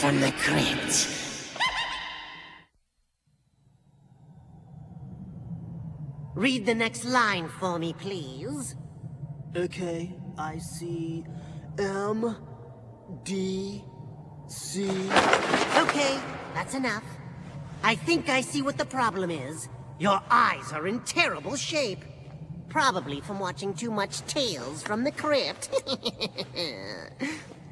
From the crypt. Read the next line for me, please. Okay, I see M, D, C... Okay, that's enough. I think I see what the problem is. Your eyes are in terrible shape. Probably from watching too much Tales from the Crypt.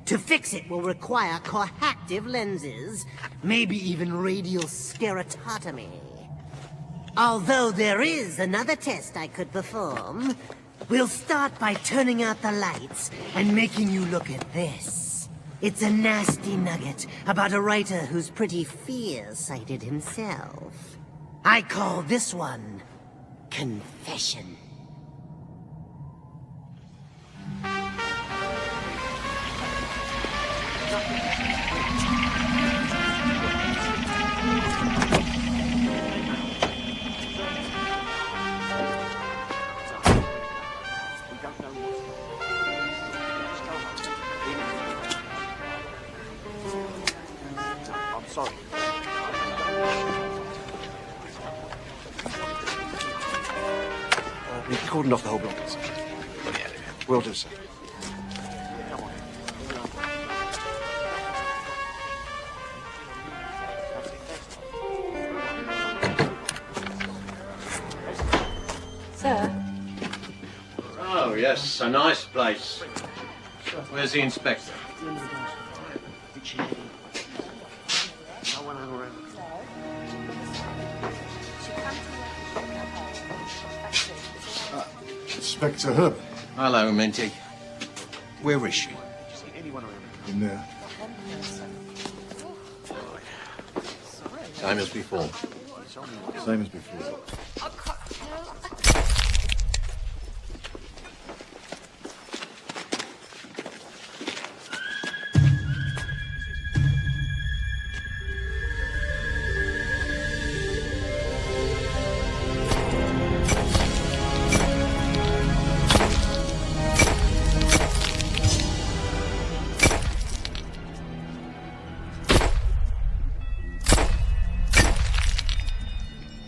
To fix it will require coactive lenses, maybe even radial skeratotomy. Although there is another test I could perform. We'll start by turning out the lights and making you look at this. It's a nasty nugget about a writer who's pretty fear-sighted himself. I call this one Confession. Sorry. We've cordoned off the whole block. Will do, sir. Sir? Oh, yes, a nice place. Where's the inspector? Inspector Herbert. Hello, Minty. Where is she? In there. Same as before. Same as before.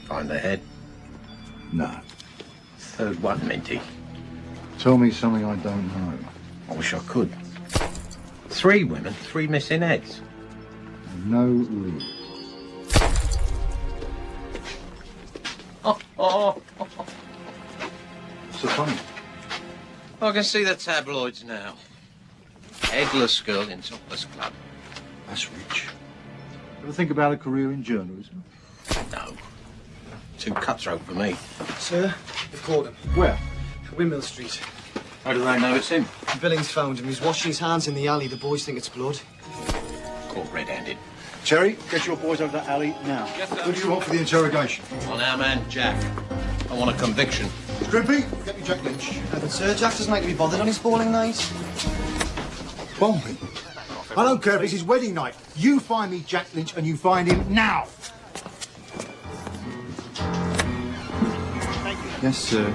Find the head. No. Third one, Minty. Tell me something I don't know. I wish I could. 3 women, 3 missing heads. No lead. Oh. So funny. I can see the tabloids now. Headless girl in topless club. That's rich. Ever think about a career in journalism? No. Too cutthroat for me. Sir, they've caught him. Where? Windmill Street. How do they know it's him? Billings found him. He's washing his hands in the alley. The boys think it's blood. Caught red-handed. Terry, get your boys over that alley now. Yes, sir. What do you want for the interrogation? On our man, Jack. I want a conviction. Scrimpy, get me Jack Lynch. But sir, Jack doesn't like to be bothered on his bowling night. Bombing? I don't care if it's his wedding night. You find me Jack Lynch and you find him now. Yes, sir.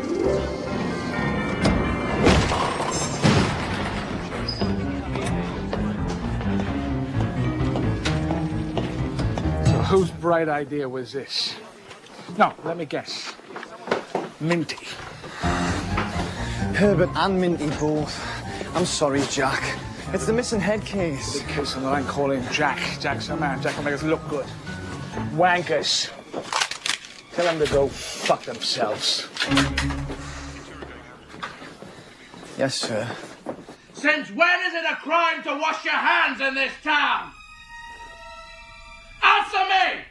So whose bright idea was this? No, let me guess. Minty. Herbert and Minty both. I'm sorry, Jack. It's the missing head case. The case on the line calling Jack. Jack's a man. Jack will make us look good. Wankers. Tell them to go fuck themselves. Yes, sir. Since when is it a crime to wash your hands in this town? Answer me!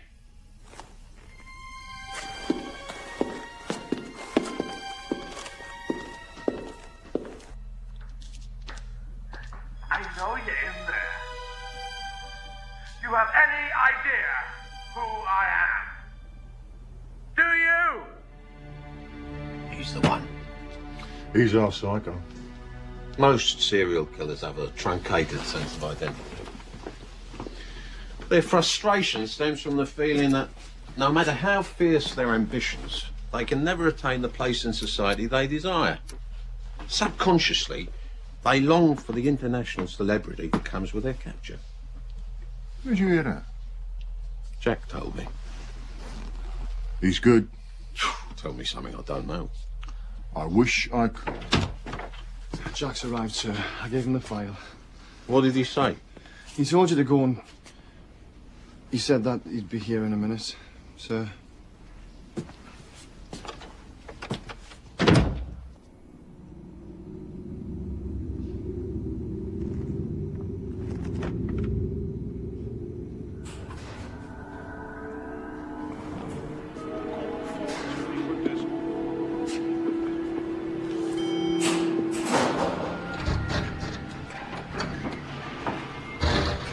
I know you're in there. Do you have any idea who I am? Do you? He's the one. He's our psycho. Most serial killers have a truncated sense of identity. Their frustration stems from the feeling that no matter how fierce their ambitions, they can never attain the place in society they desire. Subconsciously, they long for the international celebrity that comes with their capture. Where'd you hear that? Jack told me. He's good. Tell me something I don't know. I wish I could. Jack's arrived, sir. I gave him the file. What did he say? He told you to go and... He said that he'd be here in a minute, sir.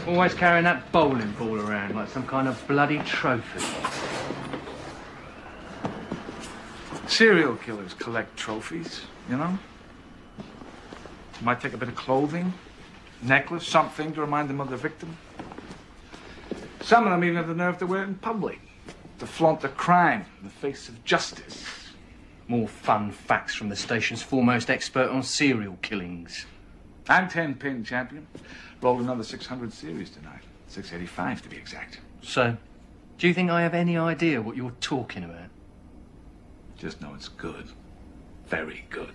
Always carrying that bowling ball around like some kind of bloody trophy. Serial killers collect trophies, you know? Might take a bit of clothing, necklace, something to remind them of the victim. Some of them even have the nerve to wear it in public, to flaunt the crime in the face of justice. More fun facts from the station's foremost expert on serial killings. I'm 10-pin champion. Rolled another 600 series tonight. 685 to be exact. So, do you think I have any idea what you're talking about? Just know it's good. Very good.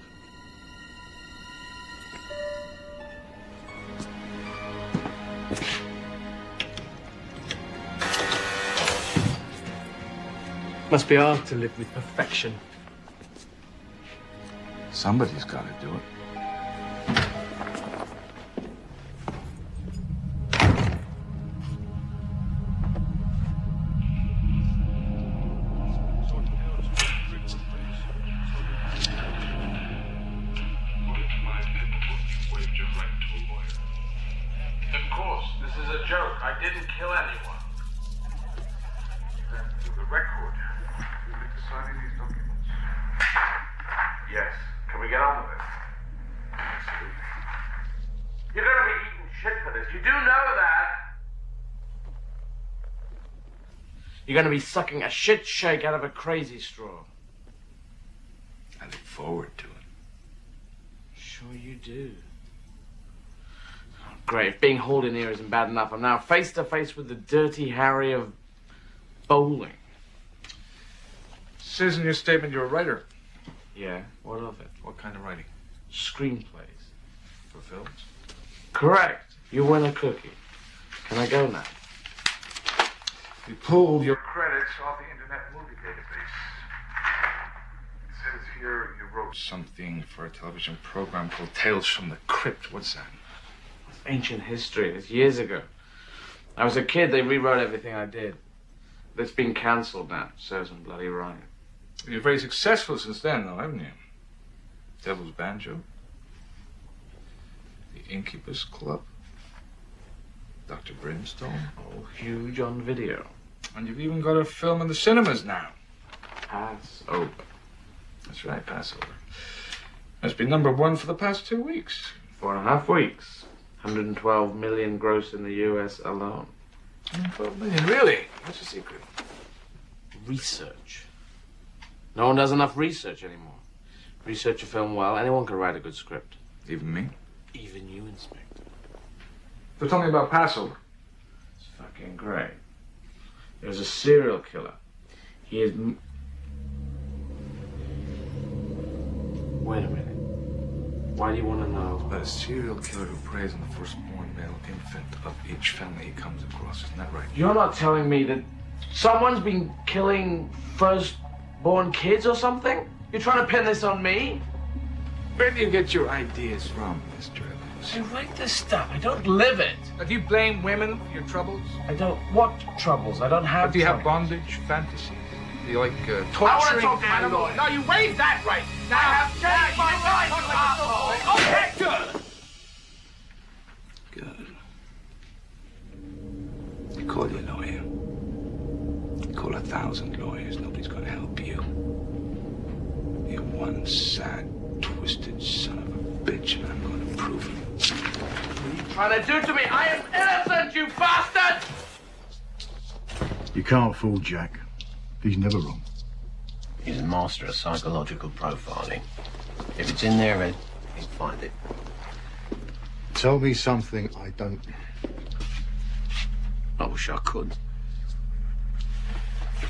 Must be hard to live with perfection. Somebody's got to do it. Of course, this is a joke. I didn't kill anyone. Then, for the record, you've been signing these documents. Yes. Can we get on with it? Absolutely. You're gonna be eating shit for this. You do know that. You're going to be sucking a shit shake out of a crazy straw. I look forward to it. Sure you do. Oh, great. If being hauled in here isn't bad enough, I'm now face to face with the Dirty Harry of bowling. Says in your statement you're a writer. Yeah, what of it? What kind of writing? Screenplays. For films? Correct. You win a cookie. Can I go now? We pulled your credits off the Internet Movie Database. It says here you wrote something for a television program called Tales from the Crypt. What's that? It's ancient history. It's years ago. I was a kid. They rewrote everything I did. But it's been cancelled now. Serves them bloody right. You're very successful since then, though, haven't you? Devil's Banjo, the Incubus Club, Dr. Brimstone. Oh, huge on video. And you've even got a film in the cinemas now. Passover. That's right, Passover. That's been #1 for the past 2 weeks. 4.5 weeks. 112 million gross in the US alone. 12 million, really? What's the secret? Research. No one does enough research anymore. Research a film well, anyone can write a good script. Even me? Even you, Inspector. So tell me about Passover. It's fucking great. There's a serial killer. He is... Wait a minute. Why do you want to know? A serial killer who preys on the firstborn male infant of each family he comes across. Isn't that right? You're not telling me that someone's been killing firstborn kids or something? You're trying to pin this on me? Where do you get your ideas from, Mr. Evans? I write this stuff. I don't live it. Do you blame women for your troubles? I don't... What troubles? I don't have Do you have troubles. bondage fantasies? Do you like torturing I want to talk to my animals? lawyer. No, you waived that right. Now I have changed my mind, you asshole. Good. You call your lawyer. You call 1,000 lawyers. Nobody's going to help you. You're one sad, twisted son of a bitch, and I'm going to prove it. What are you trying to do to me? I am innocent, you bastard! You can't fool Jack. He's never wrong. He's a master of psychological profiling. If it's in their head, he'll find it. Tell me something I don't. I wish I could.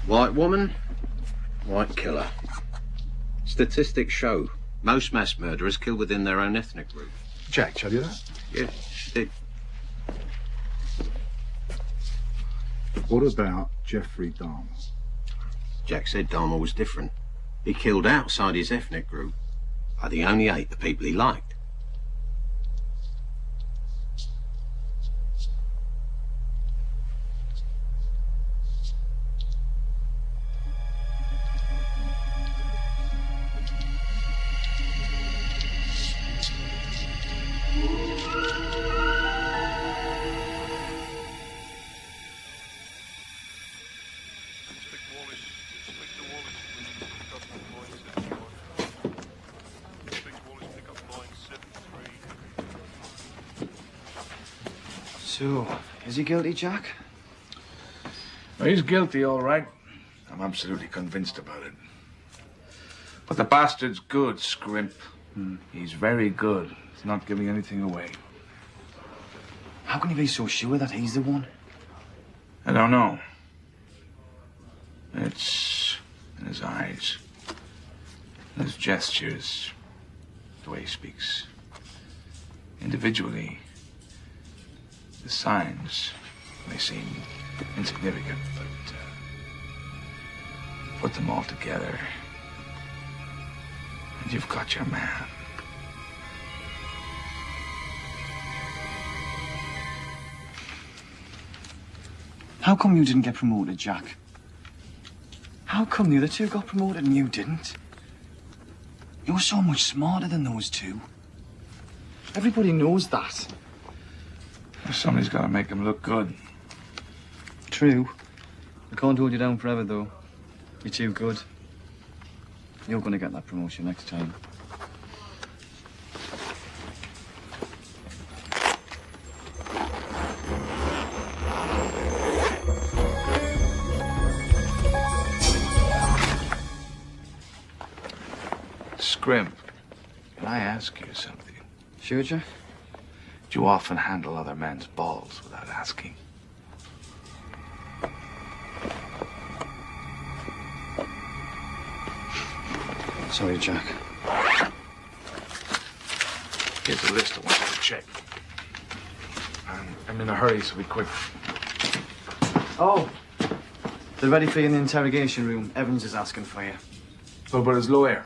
White woman, white killer. Statistics show most mass murderers kill within their own ethnic group. Jack, tell you that? Yeah, did. What about Jeffrey Dahmer? Jack said Dahmer was different. He killed outside his ethnic group, but he only ate the people he liked. So, is he guilty, Jack? Well, he's guilty, all right. I'm absolutely convinced about it. But the bastard's good, Scrimp. He's very good. He's not giving anything away. How can you be so sure that he's the one? I don't know. It's in his eyes, in his gestures, the way he speaks. Individually, the signs may seem insignificant, but put them all together, and you've got your man. How come you didn't get promoted, Jack? How come the other two got promoted and you didn't? You're so much smarter than those two. Everybody knows that. Somebody's got to make him look good. True. I can't hold you down forever, though. You're too good. You're going to get that promotion next time. Scrimp, can I ask you something? Sure, Jack? Do you often handle other men's balls without asking? Sorry, Jack. Here's a list I want you to check. I'm in a hurry, so be quick. Oh, they're ready for you in the interrogation room. Evans is asking for you. What about his lawyer?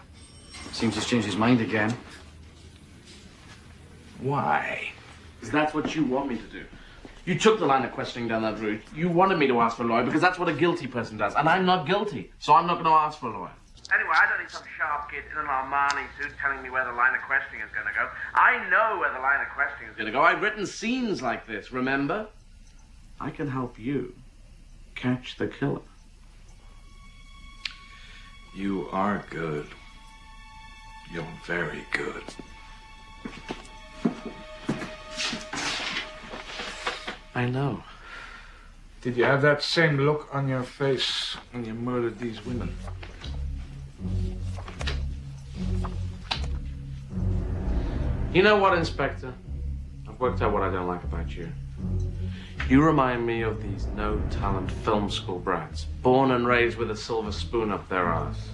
Seems he's changed his mind again. Why? Because that's what you want me to do. You took the line of questioning down that route. You wanted me to ask for a lawyer because that's what a guilty person does. And I'm not guilty, so I'm not going to ask for a lawyer. Anyway, I don't need some sharp kid in an Armani suit telling me where the line of questioning is going to go. I know where the line of questioning is going to go. I've written scenes like this, remember? I can help you catch the killer. You are good. You're very good. I know. Did you have that same look on your face when you murdered these women? You know what, Inspector? I've worked out what I don't like about you. You remind me of these no-talent film school brats, born and raised with a silver spoon up their arse.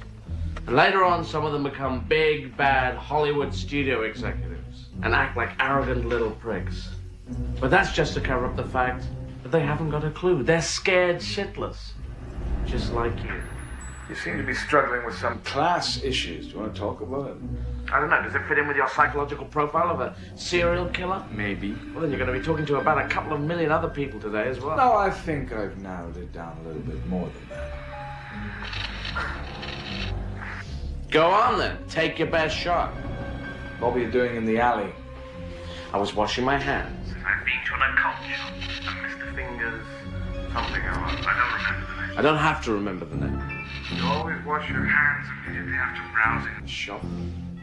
And later on, some of them become big, bad Hollywood studio executives and act like arrogant little pricks. But that's just to cover up the fact that they haven't got a clue. They're scared shitless, just like you. You seem to be struggling with some class issues. Do you want to talk about it? I don't know, does it fit in with your psychological profile of a serial killer? Maybe. Well, then you're going to be talking to about a couple of million other people today as well. No, I think I've narrowed it down a little bit more than that. Go on then, take your best shot. What were you doing in the alley? I was washing my hands. I've been to an occult shop, and Mr. Fingers something or other. I don't remember the name. I don't have to remember the name. You always wash your hands immediately after browsing at the shop.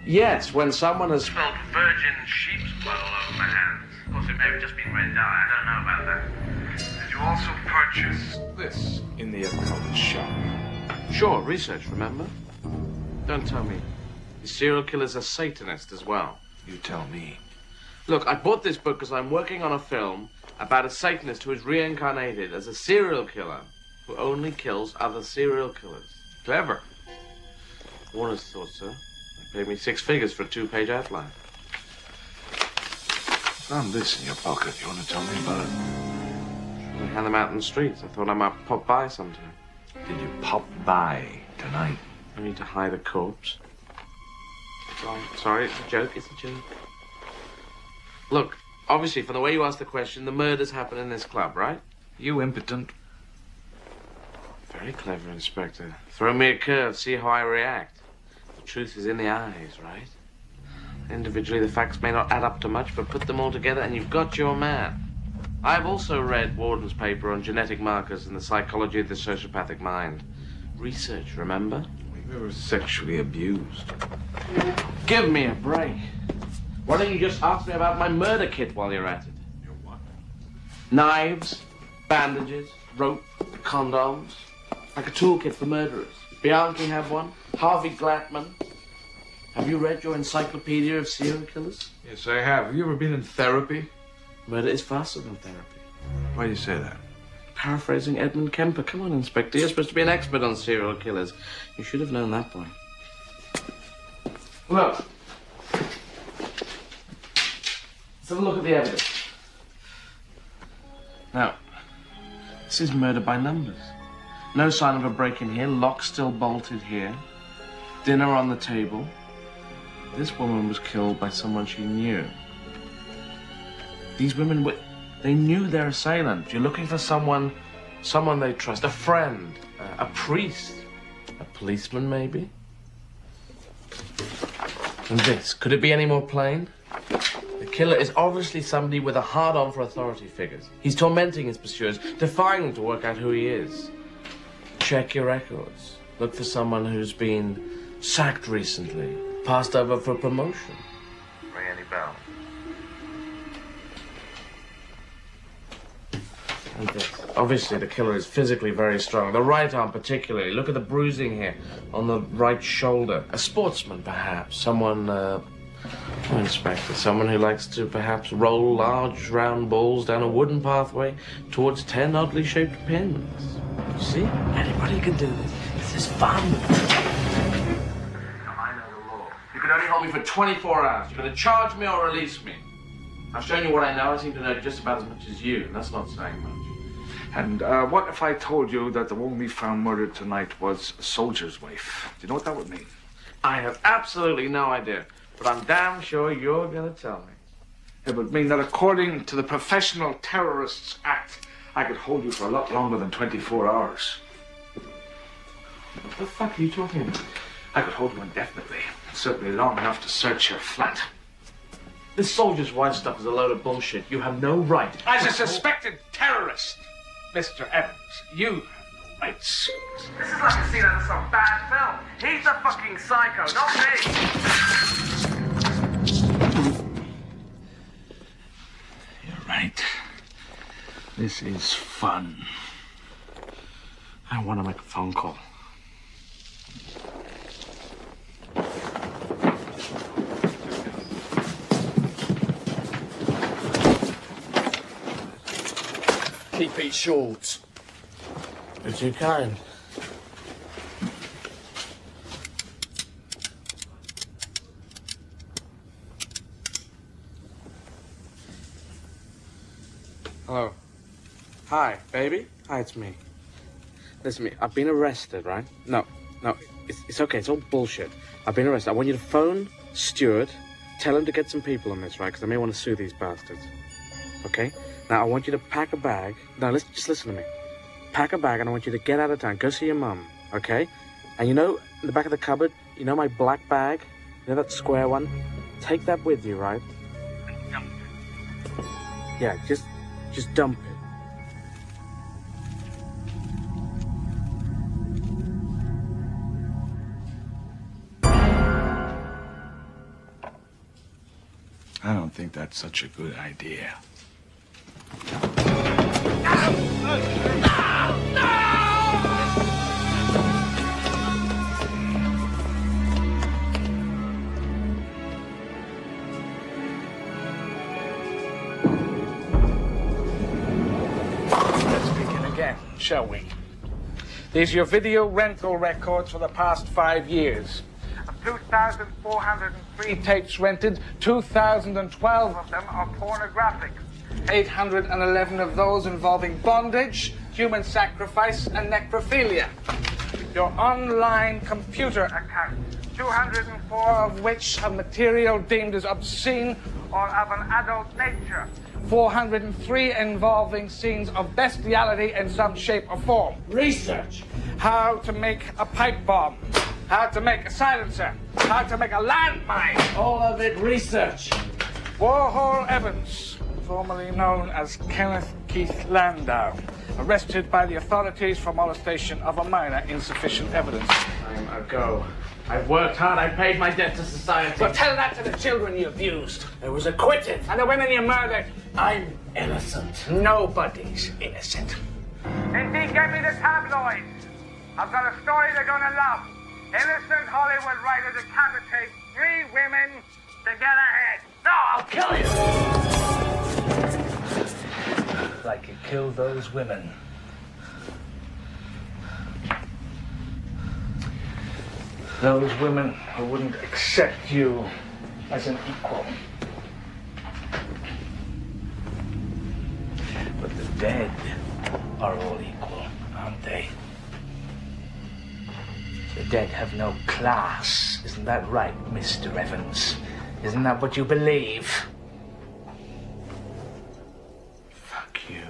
Yes, when someone has Spilled virgin sheep's blood all over my hands. Of course, it may have just been red dye. I don't know about that. Did you also purchase This in the occult shop. Sure, research, remember? Don't tell me. The serial killer's a Satanist as well. You tell me. Look, I bought this book because I'm working on a film about a Satanist who is reincarnated as a serial killer who only kills other serial killers. Clever. Warner's thought so. They paid me 6 figures for a 2-page outline. Found this in your pocket. You want to tell me about it? They hand them out in the streets. I thought I might pop by sometime. Did you pop by tonight? I need to hide a corpse. Sorry, it's a joke, Look, obviously, from the way you asked the question, the murders happen in this club, right? You impotent. Very clever, Inspector. Throw me a curve, see how I react. The truth is in the eyes, right? Individually, the facts may not add up to much, but put them all together and you've got your man. I've also read Warden's paper on genetic markers and the psychology of the sociopathic mind. Research, remember? You were sexually abused. Give me a break. Why don't you just ask me about my murder kit while you're at it? Your what? Knives, bandages, rope, condoms. Like a toolkit for murderers. Bianchi had one. Harvey Glattman. Have you read your encyclopedia of serial killers? Yes, I have. Have you ever been in therapy? Murder is faster than therapy. Why do you say that? Paraphrasing Edmund Kemper. Come on, Inspector. You're supposed to be an expert on serial killers. You should have known that, boy. Look. Let's have a look at the evidence. Now, this is murder by numbers. No sign of a break-in here. Lock still bolted here. Dinner on the table. This woman was killed by someone she knew. These women, they knew their assailant. You're looking for someone they trust. A friend, a priest, a policeman, maybe. And this, could it be any more plain? The killer is obviously somebody with a hard-on for authority figures. He's tormenting his pursuers, defying them to work out who he is. Check your records. Look for someone who's been sacked recently, passed over for promotion. ring any bell? And this. Obviously, the killer is physically very strong. The right arm particularly. Look at the bruising here on the right shoulder. A sportsman, perhaps. Someone, Inspector, someone who likes to perhaps roll large round balls down a wooden pathway towards 10 oddly shaped pins. You see? Anybody can do this. This is fun. Now, I know the law. You can only hold me for 24 hours. You're going to charge me or release me. I've shown you what I know. I seem to know just about as much as you, and that's not saying much. And what if I told you that the woman we found murdered tonight was a soldier's wife? Do you know what that would mean? I have absolutely no idea, but I'm damn sure you're going to tell me. It would mean that according to the Professional Terrorists Act, I could hold you for a lot longer than 24 hours. What the fuck are you talking about? I could hold you indefinitely. Certainly long enough to search your flat. This soldier's wife stuff is a load of bullshit. You have no right. As a suspected terrorist, Mr. Evans, you have rights. This is like a scene out of some bad film. He's a fucking psycho, not me. You're right. This is fun. I want to make a phone call. keep it short. You're too kind. Hello. Hi, baby. Hi, it's me. Listen to me. I've been arrested, right? No, it's okay. It's all bullshit. I've been arrested. I want you to phone Stuart, tell him to get some people on this, right? Because I may want to sue these bastards. Okay? Now, I want you to pack a bag. Now, just listen to me. Pack a bag, and I want you to get out of town. Go see your mum, okay? And you know, in the back of the cupboard, you know my black bag? You know that square one? Take that with you, right? And dump it. Yeah, just dump it. I don't think that's such a good idea. Let's begin again, shall we? These are your video rental records for the past 5 years. Of 2,403 tapes rented, 2,012 of them are pornographic. 811 of those involving bondage, human sacrifice, and necrophilia. Your online computer account, 204 of which have material deemed as obscene or of an adult nature. 403 involving scenes of bestiality in some shape or form. Research. How to make a pipe bomb. How to make a silencer. How to make a landmine. All of it research. Warhol Evans, formerly known as Kenneth Keith Landau, arrested by the authorities for molestation of a minor. Insufficient evidence. Time ago. I've worked hard. I paid my debt to society. But tell that to the children you abused. I was acquitted. And the women you murdered. I'm innocent. Nobody's innocent. Indeed, get me the tabloids. I've got a story they're gonna love. Innocent Hollywood writer decapitates 3 women to get ahead. No, I'll kill you. Like you killed those women. Those women who wouldn't accept you as an equal. But the dead are all equal, aren't they? The dead have no class. Isn't that right, Mr. Evans? Isn't that what you believe? Fuck you.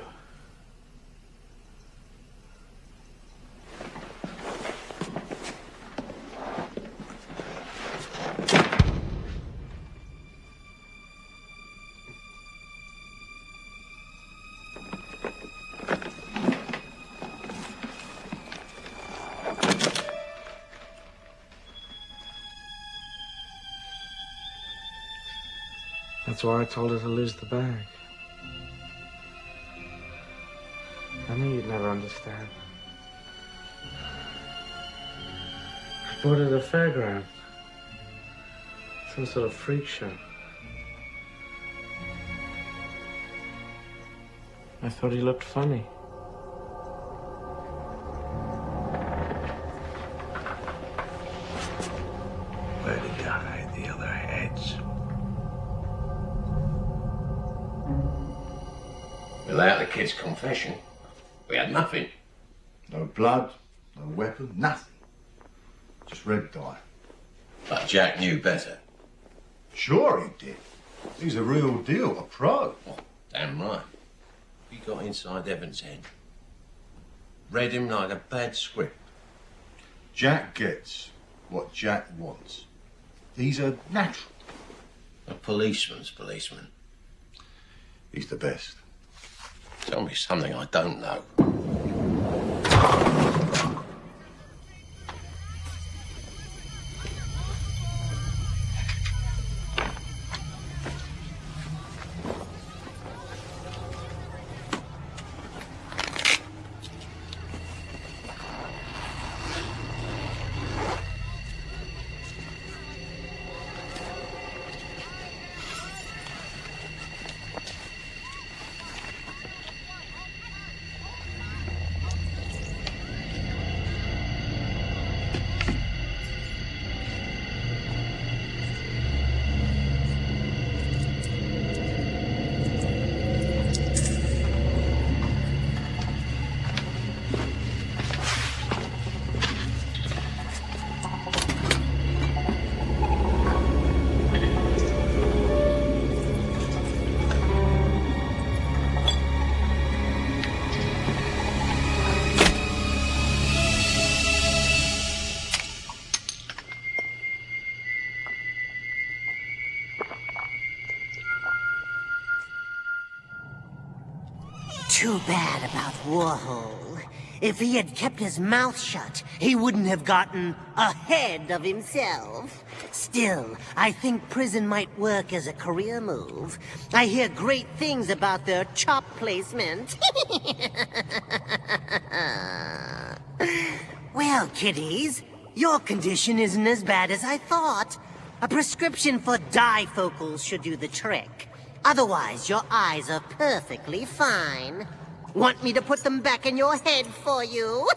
That's why I told her to lose the bag. I knew you'd never understand. I bought it at a fairground. Some sort of freak show. I thought he looked funny. Where did you hide the other heads? Without the kid's confession, we had nothing. No blood, no weapon, nothing. Just red dye. But Jack knew better. Sure he did. He's a real deal, a pro. Oh, damn right. We got inside Evans' head. Read him like a bad script. Jack gets what Jack wants. He's a natural. A policeman's policeman. He's the best. Tell me something I don't know. Too bad about Warhol. If he had kept his mouth shut, he wouldn't have gotten ahead of himself. Still, I think prison might work as a career move. I hear great things about their chop placement. Well, kiddies, your condition isn't as bad as I thought. A prescription for difocals should do the trick. Otherwise, your eyes are perfectly fine. Want me to put them back in your head for you?